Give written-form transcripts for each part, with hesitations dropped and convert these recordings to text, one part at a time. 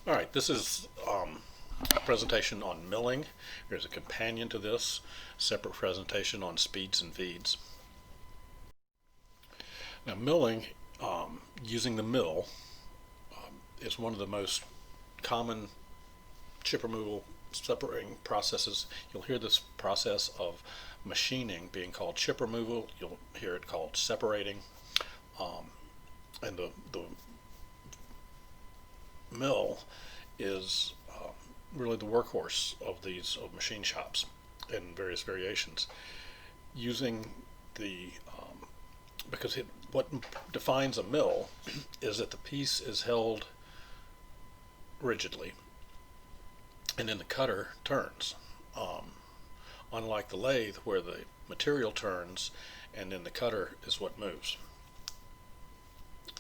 All right, this is a presentation on milling. There's a companion to this, separate presentation on speeds and feeds. Now milling, using the mill, is one of the most common chip removal separating processes. You'll hear this process of machining being called chip removal. You'll hear it called separating. And the mill is really the workhorse of these machine shops in various variations. Using the because what defines a mill is that the piece is held rigidly, and then the cutter turns. Unlike the lathe, where the material turns, and then the cutter is what moves.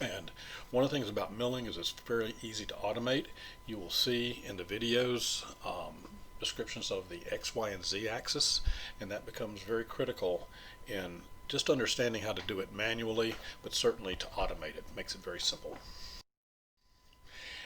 And one of the things about milling is it's very easy to automate. You will see in the videos descriptions of the X, Y, and Z axis, and that becomes very critical in just understanding how to do it manually, but certainly to automate it. Makes it very simple.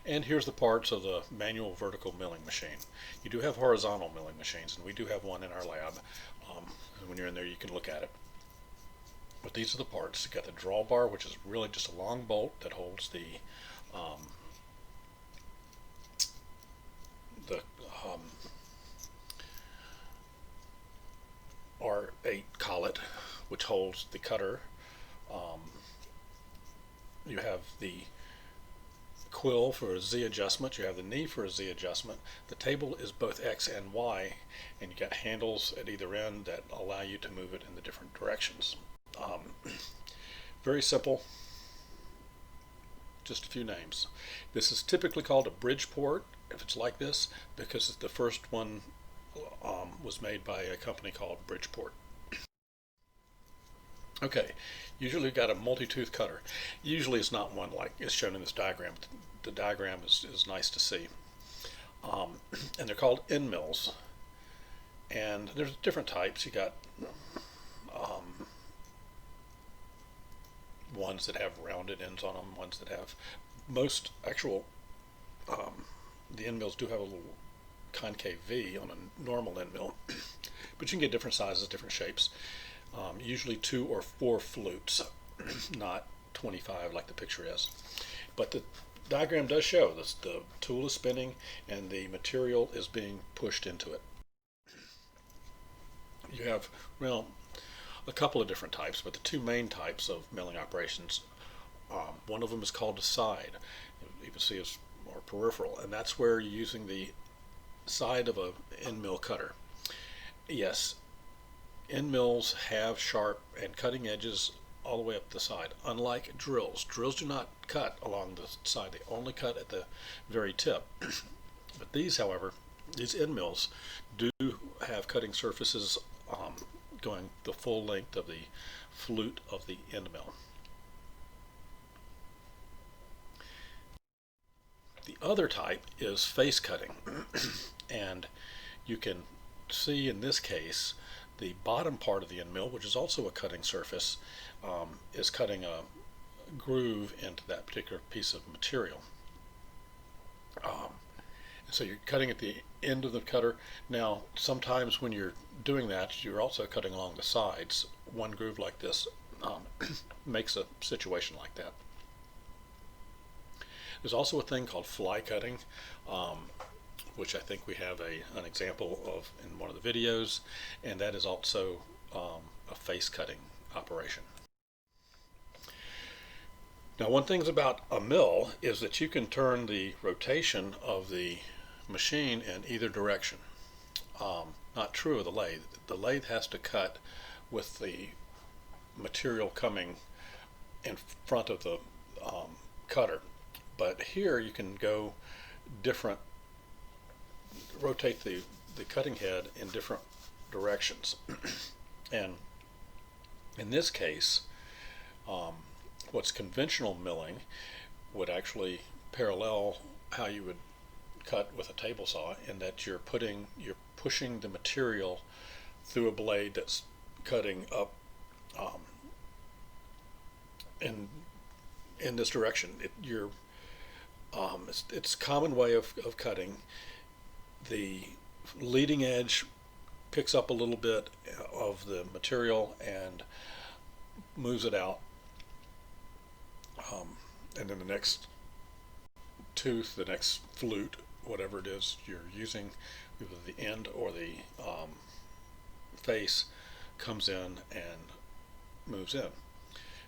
And here's the parts of the manual vertical milling machine. You do have horizontal milling machines, and we do have one in our lab. When you're in there, you can look at it. But these are the parts. You've got the drawbar, which is really just a long bolt that holds the R8 collet, which holds the cutter. You have the quill for a Z adjustment. You have the knee for a Z adjustment. The table is both X and Y, and you got handles at either end that allow you to move it in the different directions. Very simple, just a few names. This is typically called a Bridgeport if it's like this, because the first one was made by a company called Bridgeport. Okay, usually you've got a multi-tooth cutter. Usually it's not one like is shown in this diagram. The diagram is nice to see. And they're called end mills. And there's different types. You got ones that have rounded ends on them, ones that have most actual, the end mills do have a little concave V on a normal end mill, but you can get different sizes, different shapes. Usually 2 or 4 flutes, not 25 like the picture is. But the diagram does show this, the tool is spinning and the material is being pushed into it. You have, well, a couple of different types, but the two main types of milling operations, one of them is called a side. You can see it's more peripheral, and that's where you're using the side of a end mill cutter. Yes, end mills have sharp and cutting edges all the way up the side, unlike drills. Drills do not cut along the side, they only cut at the very tip. But these, however, these end mills do have cutting surfaces going the full length of the flute of the end mill. The other type is face cutting, and you can see in this case the bottom part of the end mill, which is also a cutting surface, is cutting a groove into that particular piece of material. So you're cutting at the end of the cutter. Now, sometimes when you're doing that, you're also cutting along the sides. One groove like this makes a situation like that. There's also a thing called fly cutting, which I think we have an example of in one of the videos, and that is also a face cutting operation. Now, one thing about a mill is that you can turn the rotation of the machine in either direction. Not true of the lathe. The lathe has to cut with the material coming in front of the cutter, but here you can go different, rotate the cutting head in different directions. And in this case, what's conventional milling would actually parallel how you would cut with a table saw, in that you're pushing the material through a blade that's cutting up in this direction. You're It's a common way of cutting. The leading edge picks up a little bit of the material and moves it out, and then the next tooth, the next flute, whatever it is you're using, either the end or the face, comes in and moves in.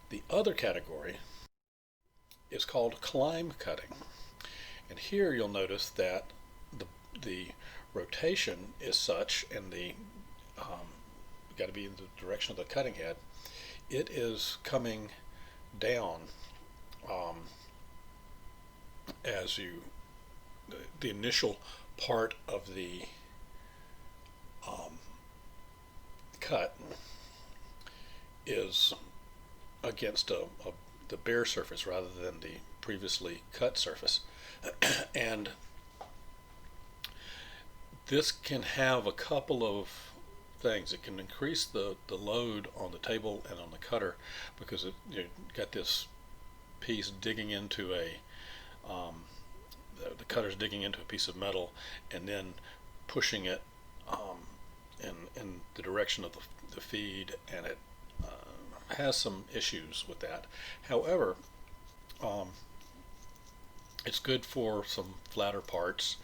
The other category is called climb cutting, and here you'll notice that the rotation is such, and the got to be in the direction of the cutting head. It is coming down um, as you the initial part of the um, cut is against the bare surface rather than the previously cut surface, and this can have a couple of things. It can increase the load on the table and on the cutter because you got this piece digging into the cutter's digging into a piece of metal and then pushing it in the direction of the feed, and it has some issues with that. However, it's good for some flatter parts,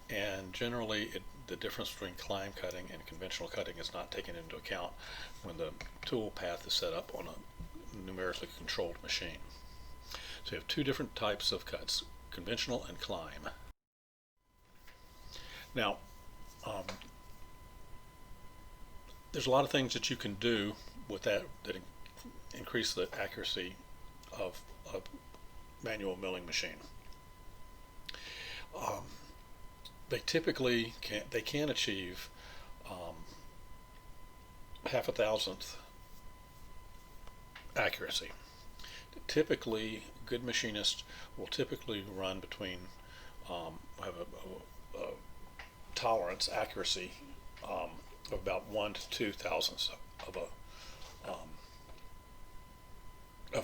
and generally the difference between climb cutting and conventional cutting is not taken into account when the tool path is set up on a numerically controlled machine. So you have two different types of cuts, conventional and climb. Now, there's a lot of things that you can do with that increase the accuracy of a manual milling machine. They typically can achieve half a thousandth accuracy. Typically, good machinists will typically run between have a tolerance accuracy of about 1 to 2 thousandths of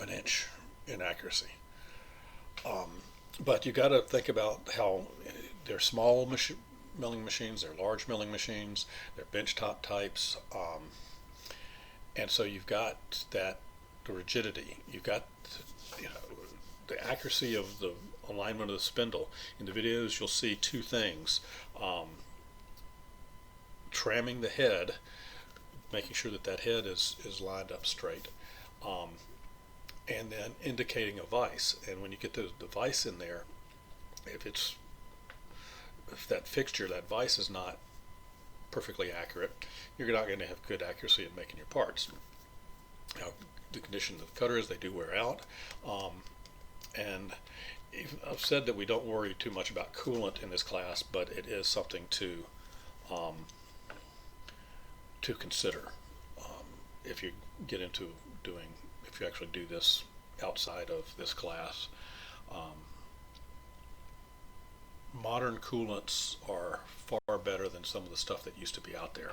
an inch in accuracy. But you got to think about how they're small milling machines, they're large milling machines, they're benchtop types, and so you've got the rigidity, you've got the accuracy of the alignment of the spindle. In the videos, you'll see two things: tramming the head, making sure that head is lined up straight, and then indicating a vise. And when you get the vise in there, if that fixture, that vise is not perfectly accurate, you're not going to have good accuracy in making your parts. Now, the condition of the cutter is they do wear out, and I've said that we don't worry too much about coolant in this class, but it is something to consider if you get into if you actually do this outside of this class. Modern coolants are far better than some of the stuff that used to be out there.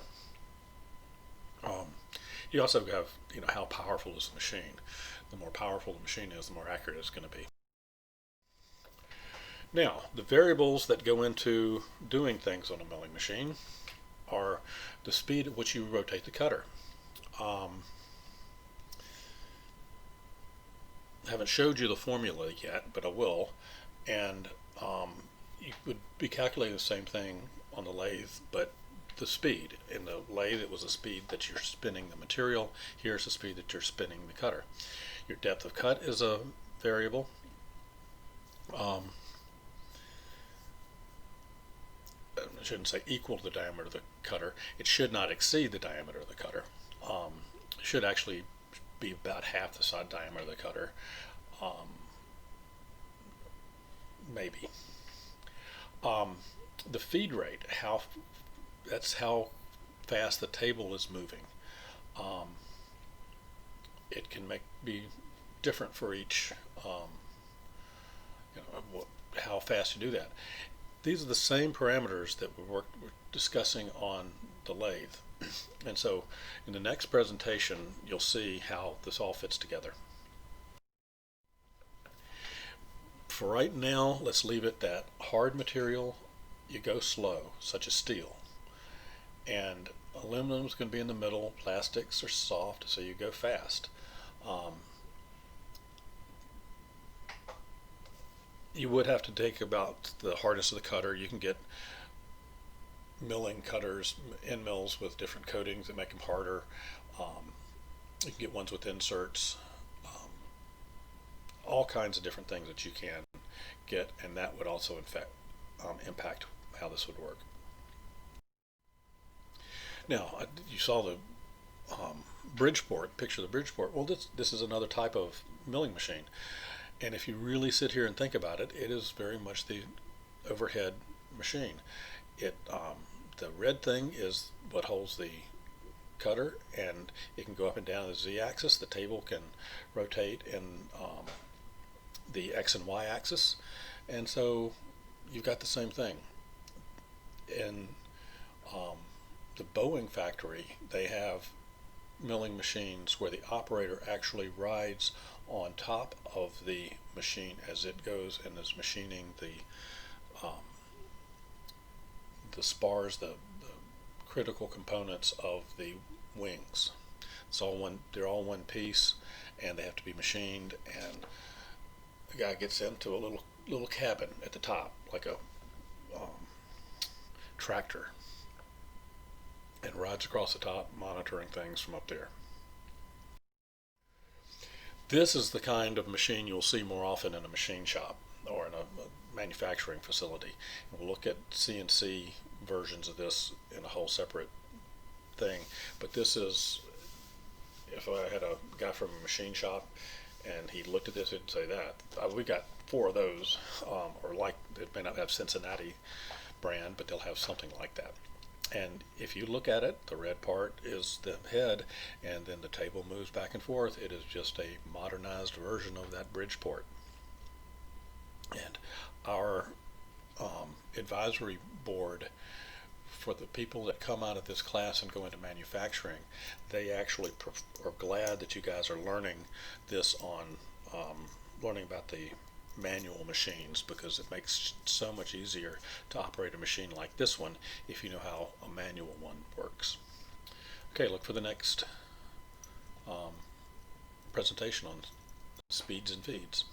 You also have, how powerful is the machine. The more powerful the machine is, the more accurate it's going to be. Now, the variables that go into doing things on a milling machine are the speed at which you rotate the cutter. I haven't showed you the formula yet, but I will. And you would be calculating the same thing on the lathe, but the speed. In the lathe, it was the speed that you're spinning the material. Here's the speed that you're spinning the cutter. Your depth of cut is a variable. I shouldn't say equal to the diameter of the cutter. It should not exceed the diameter of the cutter. It should actually be about half the side diameter of the cutter, maybe. The feed rate, that's how fast the table is moving. It can be different for each, how fast you do that. These are the same parameters that we're discussing on the lathe. And so in the next presentation, you'll see how this all fits together. For right now, let's leave it that hard material you go slow, such as steel, and aluminum is going to be in the middle. Plastics are soft, so you go fast. Um, you would have to take about the hardness of the cutter. You can get milling cutters, end mills with different coatings that make them harder. Um, you can get ones with inserts, um, all kinds of different things that you can get, and that would also impact how this would work. Now, you saw the Bridgeport, picture of the Bridgeport. Well, this is another type of milling machine. And if you really sit here and think about it, it is very much the overhead machine. The red thing is what holds the cutter, and it can go up and down the z-axis. The table can rotate in the x and y axis, and so you've got the same thing. In the Boeing factory, they have milling machines where the operator actually rides on top of the machine as it goes and is machining the spars, the critical components of the wings. They're all one piece, and they have to be machined. And the guy gets into a little cabin at the top, like a tractor, and rides across the top, monitoring things from up there. This is the kind of machine you'll see more often in a machine shop or in a manufacturing facility. And we'll look at CNC versions of this in a whole separate thing. But this is, if I had a guy from a machine shop and he looked at this, he'd say that. We got 4 of those, or like, it may not have Cincinnati brand, but they'll have something like that. And if you look at it, the red part is the head, and then the table moves back and forth. It is just a modernized version of that Bridgeport. And our advisory board, for the people that come out of this class and go into manufacturing, they actually are glad that you guys are learning this on learning about the manual machines, because it makes so much easier to operate a machine like this one if you know how a manual one works. Okay, look for the next presentation on speeds and feeds.